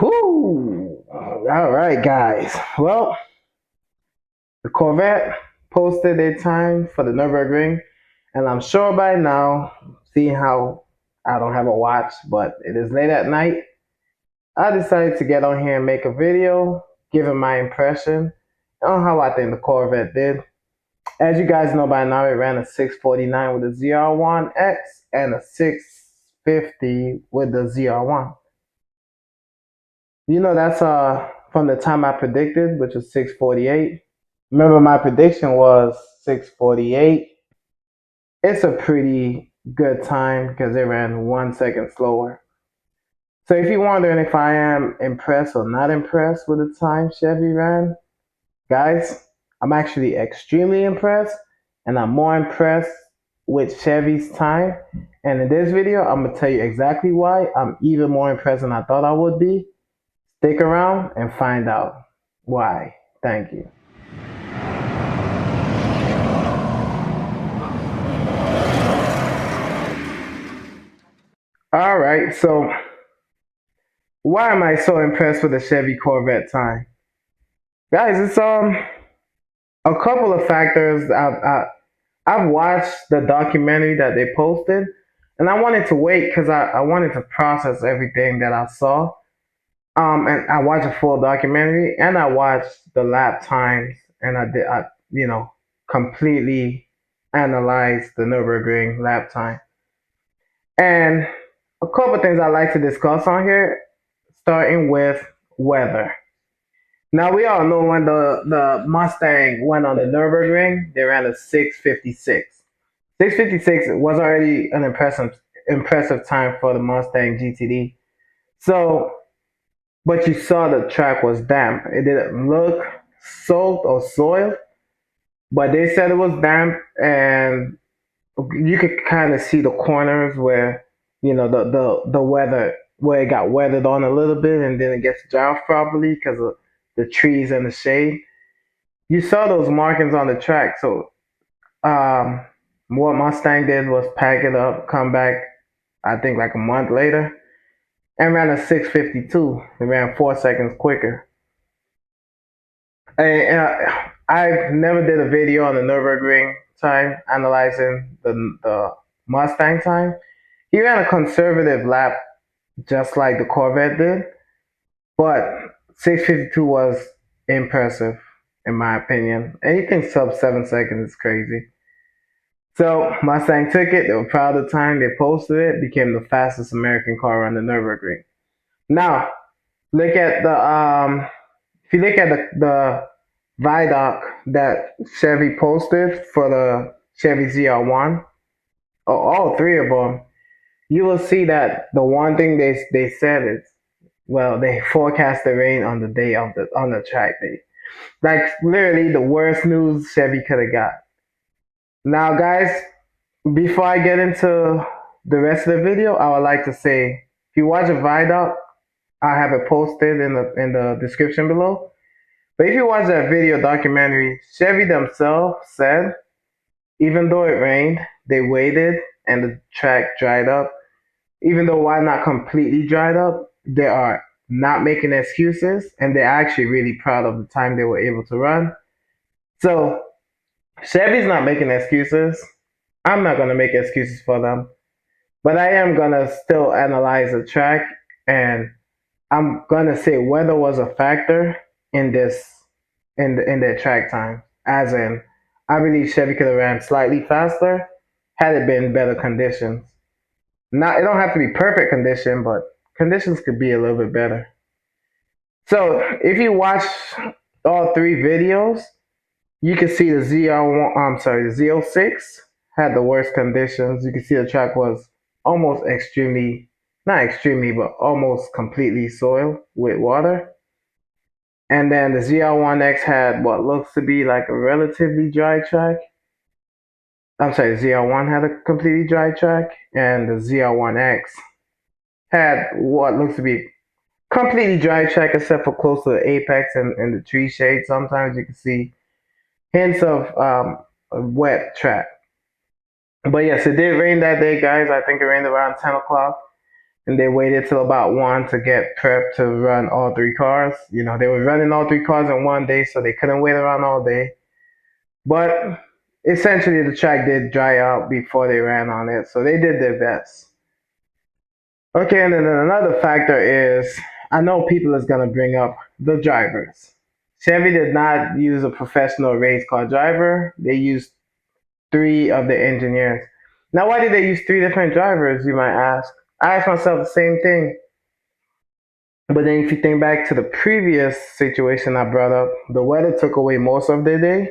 Whoo! All right, guys. Well, the Corvette posted their time for the Nürburgring, and I'm sure by now, seeing how I don't have a watch, but it is late at night, I decided to get on here and make a video giving my impression on how I think the Corvette did. As you guys know by now, it ran a 649 with a ZR1X and a 650 with the ZR1. You know, that's from the time I predicted, which was 648. Remember, my prediction was 648. It's a pretty good time because it ran 1 second slower. So if you're wondering if I am impressed or not impressed with the time Chevy ran, guys, I'm actually extremely impressed, and I'm more impressed with Chevy's time. And in this video, I'm going to tell you exactly why I'm even more impressed than I thought I would be. Stick around and find out why. Thank you. All right, so why am I so impressed with the Chevy Corvette time? Guys, it's a couple of factors. I've watched the documentary that they posted, and I wanted to wait because I wanted to process everything that I saw. And I watched a full documentary, and I watched the lap times, and I completely analyzed the Nürburgring lap time. And a couple of things I'd like to discuss on here, starting with weather. Now, we all know when the Mustang went on the Nürburgring, they ran a 656. 656 was already an impressive time for the Mustang GTD. So, but you saw the track was damp. It didn't look soaked or soiled, but they said it was damp, and you could kind of see the corners where the weather, where it got weathered on a little bit and then it gets dry off properly because of the trees and the shade. You saw those markings on the track. So what Mustang did was pack it up, come back, I think like a month later, and ran a 652. It ran 4 seconds quicker. And I never did a video on the Nürburgring time analyzing the Mustang time. He ran a conservative lap just like the Corvette did, but 652 was impressive in my opinion. Anything sub 7 seconds is crazy. So Mustang took it. They were proud of the time. They posted it. Became the fastest American car on the Nürburgring. Now, look at the if you look at the viaduct that Chevy posted for the Chevy ZR1, or all three of them, you will see that the one thing they said is, well, they forecast the rain on the day of on the track day. Like literally the worst news Chevy could have got. Now, guys, before I get into the rest of the video, I would like to say, if you watch a viaduct, I have it posted in the description below. But if you watch that video documentary, Chevy themselves said, even though it rained, they waited and the track dried up. Even though why not completely dried up, they are not making excuses, and they're actually really proud of the time they were able to run. So Chevy's not making excuses. I'm not going to make excuses for them, but I am going to still analyze the track, and I'm going to say weather was a factor in this, in their track time. As in, I believe Chevy could have ran slightly faster had it been better conditions. Not, it don't have to be perfect condition, but conditions could be a little bit better. So if you watch all three videos, you can see the ZR1, the Z06 had the worst conditions. You can see the track was almost extremely, not extremely, but almost completely soiled with water. And then the ZR1X had what looks to be like a relatively dry track. I'm sorry, the ZR1 had a completely dry track, and the ZR1X had what looks to be completely dry track except for close to the apex and the tree shade. Sometimes you can see hints of a wet track. But yes, it did rain that day, guys. I think it rained around 10 o'clock. and they waited till about 1 to get prepped to run all three cars. You know, they were running all three cars in one day, so they couldn't wait around all day. But essentially, the track did dry out before they ran on it, so they did their best. Okay, and then another factor is I know people is gonna bring up the drivers. Chevy did not use a professional race car driver. They used three of the engineers. Now, why did they use three different drivers, you might ask? I asked myself the same thing. But then if you think back to the previous situation I brought up, the weather took away most of their day,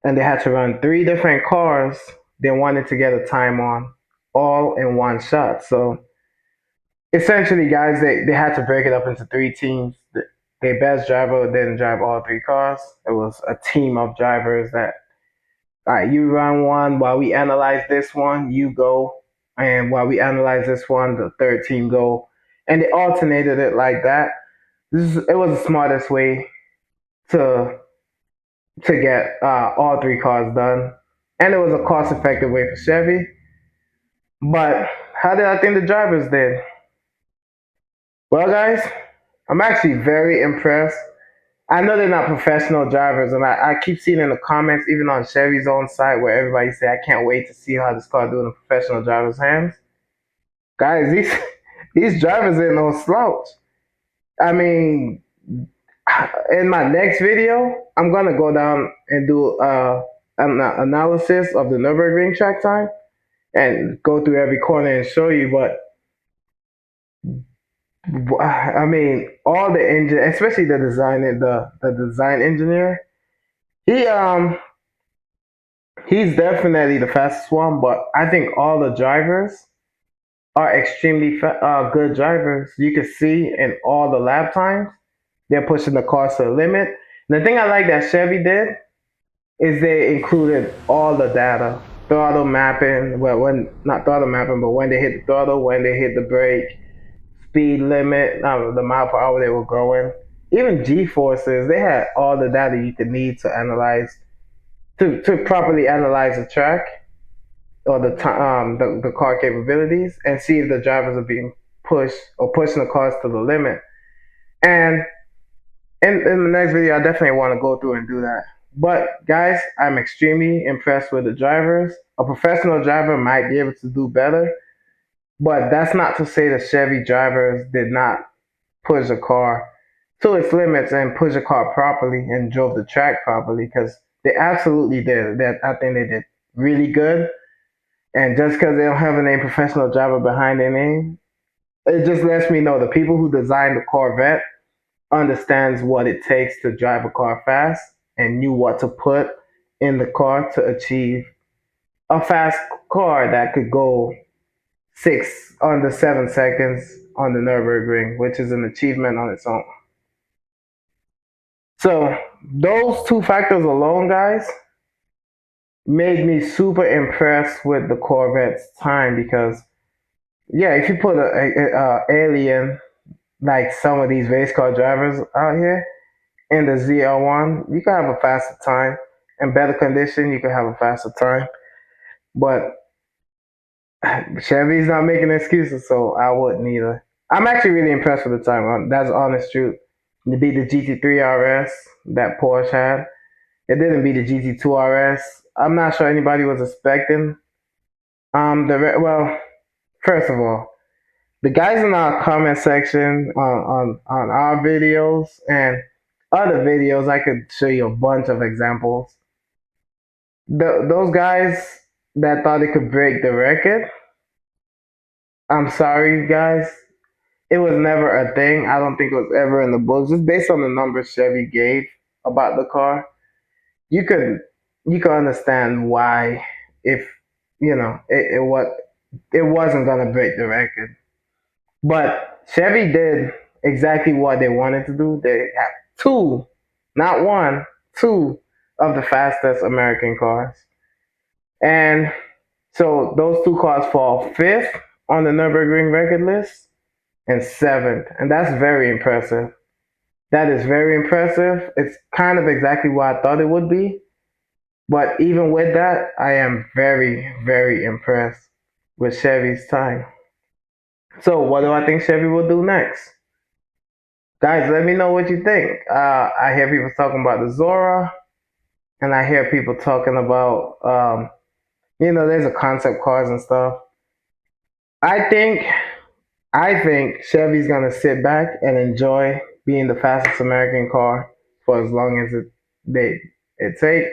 and they had to run three different cars they wanted to get a time on, all in one shot. So essentially, guys, they had to break it up into three teams. Their best driver didn't drive all three cars. It was a team of drivers that, all right, you run one while we analyze this one, you go. And while we analyze this one, the third team go. And they alternated it like that. It was the smartest way to get all three cars done. And it was a cost effective way for Chevy. But how did I think the drivers did? Well, guys, I'm actually very impressed. I know they're not professional drivers, and I keep seeing in the comments, even on Chevy's own site, where everybody say, "I can't wait to see how this car do in a professional driver's hands." Guys, these drivers ain't no slouch. I mean, in my next video, I'm gonna go down and do an analysis of the Nürburgring track time and go through every corner and show you. But I mean, all the engine, especially the design engineer, he he's definitely the fastest one. But I think all the drivers are extremely good drivers. You can see in all the lap times, they're pushing the cars to the limit. And the thing I like that Chevy did is they included all the data, throttle mapping, well, when not throttle mapping, but when they hit the throttle, when they hit the brake, speed limit, the mile per hour they were going, even G forces. They had all the data you could need to analyze to properly analyze the track or the car capabilities and see if the drivers are being pushed or pushing the cars to the limit. And in the next video, I definitely want to go through and do that. But guys, I'm extremely impressed with the drivers. A professional driver might be able to do better, but that's not to say the Chevy drivers did not push the car to its limits and push the car properly and drove the track properly, because they absolutely did. That I think they did really good. And just because they don't have a name professional driver behind their name, it just lets me know the people who designed the Corvette understands what it takes to drive a car fast and knew what to put in the car to achieve a fast car that could go 7 seconds on the Nürburgring, which is an achievement on its own. So those two factors alone, guys, made me super impressed with the Corvette's time, because yeah, if you put a alien like some of these race car drivers out here in the ZR1, you can have a faster time. In better condition, you can have a faster time. But Chevy's not making excuses, so I wouldn't either. I'm actually really impressed with the time. That's honest truth. To beat the GT3 RS that Porsche had, it didn't beat the GT2 RS. I'm not sure anybody was expecting. Well, first of all, the guys in our comment section on our videos and other videos, I could show you a bunch of examples. Those guys that thought it could break the record, I'm sorry, guys. It was never a thing. I don't think it was ever in the books. Just based on the numbers Chevy gave about the car, you could understand why, if you know it wasn't gonna break the record. But Chevy did exactly what they wanted to do. They have two, not one, two of the fastest American cars. And so those two cars fall fifth on the Nürburgring record list and seventh. And that's very impressive. That is very impressive. It's kind of exactly what I thought it would be. But even with that, I am very, very impressed with Chevy's time. So what do I think Chevy will do next? Guys, let me know what you think. I hear people talking about the Zora, and I hear people talking about, there's a concept cars and stuff. I think, I think Chevy's gonna sit back and enjoy being the fastest American car for as long as it take.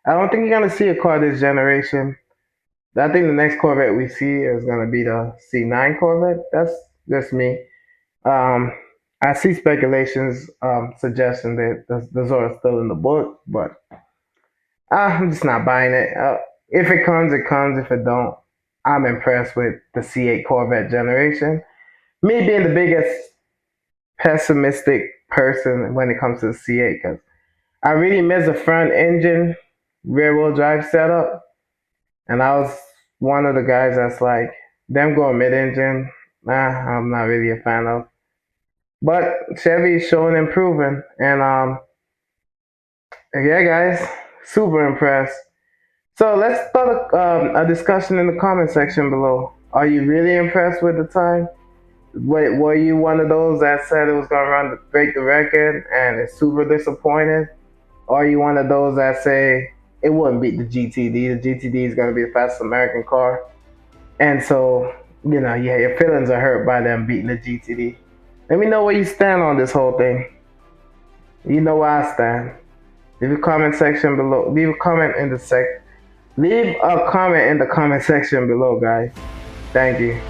I don't think you're gonna see a car this generation. I think the next Corvette we see is gonna be the C9 Corvette. That's just me. Um, I see speculations suggesting that the Zora is still in the book, but I'm just not buying it. If it comes, it comes. If it don't, I'm impressed with the C8 Corvette generation. Me being the biggest pessimistic person when it comes to the C8, because I really miss the front engine rear wheel drive setup, and I was one of the guys that's like, them going mid engine, nah, I'm not really a fan of. But Chevy's showing improving, and yeah, guys, super impressed. So let's start a discussion in the comment section below. Are you really impressed with the time? Were you one of those that said it was gonna break the record and it's super disappointed? Or are you one of those that say it wouldn't beat the GTD? The GTD is gonna be the fastest American car, and so yeah, your feelings are hurt by them beating the GTD. Let me know where you stand on this whole thing. You know where I stand. Leave a comment section below. Leave a comment in the comment section below, guys. Thank you.